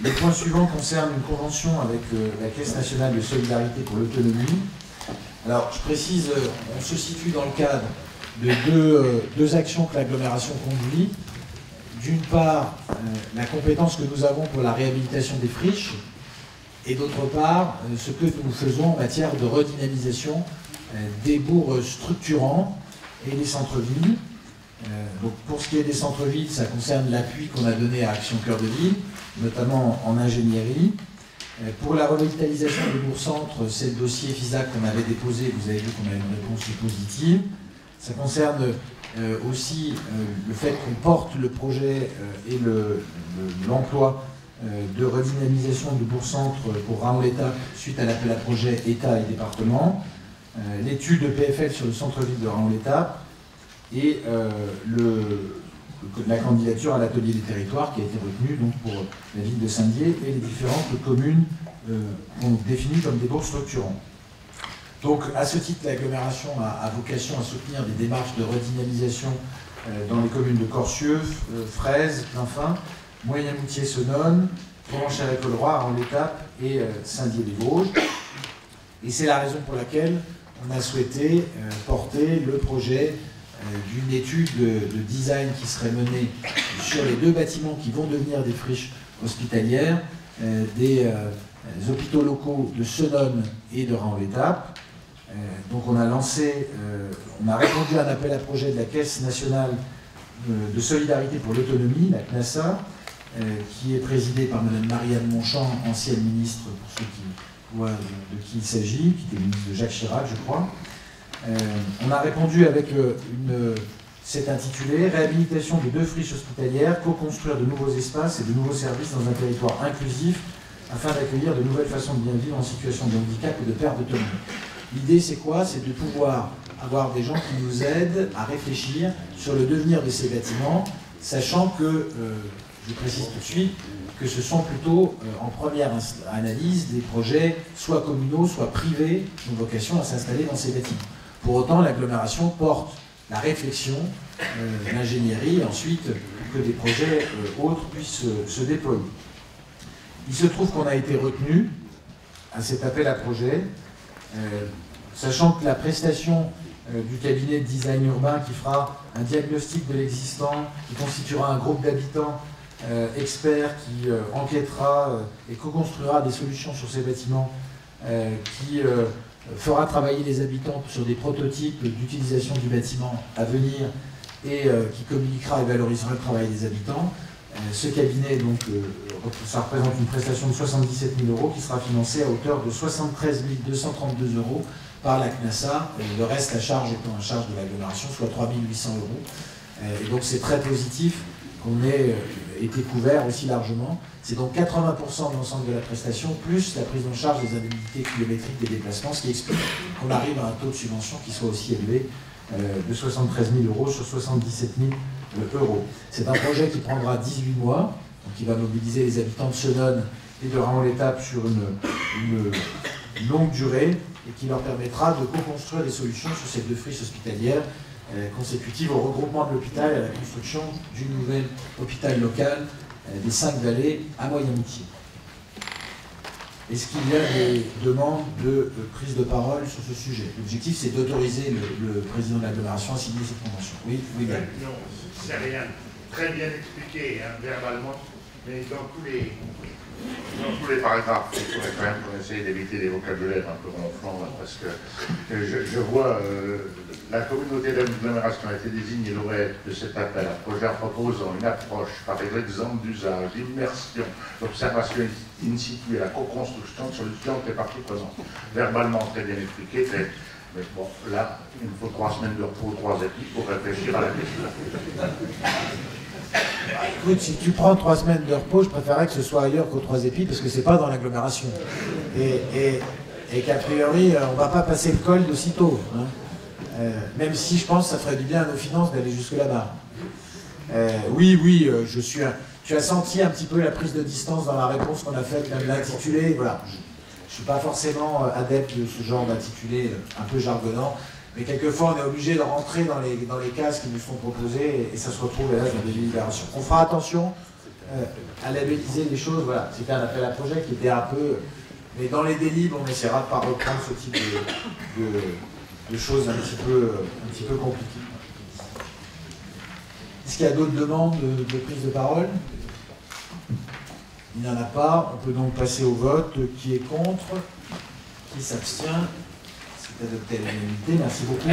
Le point suivant concerne une convention avec la Caisse nationale de solidarité pour l'autonomie. Alors, je précise, on se situe dans le cadre de deux actions que l'agglomération conduit. D'une part, la compétence que nous avons pour la réhabilitation des friches, et d'autre part, ce que nous faisons en matière de redynamisation des bourgs structurants et des centres-villes. Donc pour ce qui est des centres-villes, ça concerne l'appui qu'on a donné à Action Cœur de Ville, notamment en ingénierie. Pour la revitalisation des bourgs-centres, c'est le dossier FISAC qu'on avait déposé, vous avez vu qu'on a une réponse positive. Ça concerne aussi le fait qu'on porte le projet et l'emploi de redynamisation du bourg-centre pour Raon-l'Étape suite à l'appel à projet État et département, l'étude de PFL sur le centre-ville de Raon-l'Étape et la candidature à l'atelier des territoires qui a été retenue donc, pour la ville de Saint-Dié et les différentes communes qu'on définit comme des bourgs structurants. Donc, à ce titre, l'agglomération a vocation à soutenir des démarches de redynamisation dans les communes de Corcieux, Fraise, Plainfin, Moyen-Moutier, Senones, Provence-Chalais-Colroy, Raon-l'Étape et Saint-Dié-les-Vosges. Et c'est la raison pour laquelle on a souhaité porter le projet d'une étude de design qui serait menée sur les deux bâtiments qui vont devenir des friches hospitalières, des hôpitaux locaux de Senones et de Raon-l'Étape. Donc on a répondu à un appel à projet de la Caisse nationale de solidarité pour l'autonomie, la CNASA, qui est présidée par Mme Marianne Monchamp, ancienne ministre, pour ceux qui voient de qui il s'agit, qui était ministre de Jacques Chirac, je crois. On a répondu avec cet intitulé « Réhabilitation de 2 friches hospitalières, co-construire de nouveaux espaces et de nouveaux services dans un territoire inclusif afin d'accueillir de nouvelles façons de bien vivre en situation de handicap et de perte d'autonomie. » L'idée, c'est quoi? C'est de pouvoir avoir des gens qui nous aident à réfléchir sur le devenir de ces bâtiments, sachant que, je précise tout de suite, que ce sont plutôt, en première analyse, des projets soit communaux, soit privés, qui ont vocation à s'installer dans ces bâtiments. Pour autant, l'agglomération porte la réflexion, l'ingénierie, ensuite, que des projets autres puissent se déployer. Il se trouve qu'on a été retenu à cet appel à projet, sachant que la prestation du cabinet de design urbain qui fera un diagnostic de l'existant, qui constituera un groupe d'habitants experts, qui enquêtera et co-construira des solutions sur ces bâtiments, qui fera travailler les habitants sur des prototypes d'utilisation du bâtiment à venir et qui communiquera et valorisera le travail des habitants. Ce cabinet, donc, ça représente une prestation de 77 000 € qui sera financée à hauteur de 73 232 € par la CNASA, le reste à charge étant à charge de l'agglomération, soit 3 800 €. Et donc c'est très positif qu'on ait été couvert aussi largement. C'est donc 80% de l'ensemble de la prestation, plus la prise en charge des indemnités kilométriques des déplacements, ce qui explique qu'on arrive à un taux de subvention qui soit aussi élevé de 73 000 € sur 77 000 €. C'est un projet qui prendra 18 mois, donc qui va mobiliser les habitants de Senones et de Raon-l'Étape sur une longue durée et qui leur permettra de co-construire des solutions sur ces 2 friches hospitalières consécutives au regroupement de l'hôpital et à la construction du nouvel hôpital local des 5 Vallées à Moyen-Moutier. Est-ce qu'il y a des demandes de prise de parole sur ce sujet? L'objectif, c'est d'autoriser le président de l'agglomération à signer cette convention. Oui, oui, bien. Non, c'est rien. Très bien expliqué, hein, verbalement, mais dans tous les paragraphes, il faudrait quand même qu'on essaye d'éviter des vocabulaires un peu ronflants, parce que je vois la communauté d'agglomération a été désignée lauréate de cet appel à projet en proposant une approche par exemple d'usage, d'immersion, d'observation in situ et la co-construction de solutions des parties prenantes. Verbalement très bien expliqué, mais bon, là, il nous faut 3 semaines de repos, 3 équipes pour réfléchir à la question. Écoute, si tu prends 3 semaines de repos, je préférerais que ce soit ailleurs qu'aux 3 épis, parce que c'est pas dans l'agglomération. Et qu'a priori, on ne va pas passer le col de sitôt. Hein. Même si je pense que ça ferait du bien à nos finances d'aller jusque là-bas. Oui, tu as senti un petit peu la prise de distance dans la réponse qu'on a faite, même l'intitulé. Voilà. Je ne suis pas forcément adepte de ce genre d'intitulé un peu jargonnant. Mais quelquefois, on est obligé de rentrer dans les cases qui nous sont proposées et ça se retrouve là dans des délibérations. On fera attention à labelliser les choses. Voilà, c'était un appel à projet qui était un peu... Mais dans les délibres, on essaiera de ne pas reprendre ce type de choses un petit peu compliquées. Est-ce qu'il y a d'autres demandes de prise de parole? Il n'y en a pas. On peut donc passer au vote. Qui est contre? Qui s'abstient? C'est adopté à l'unanimité. Merci beaucoup.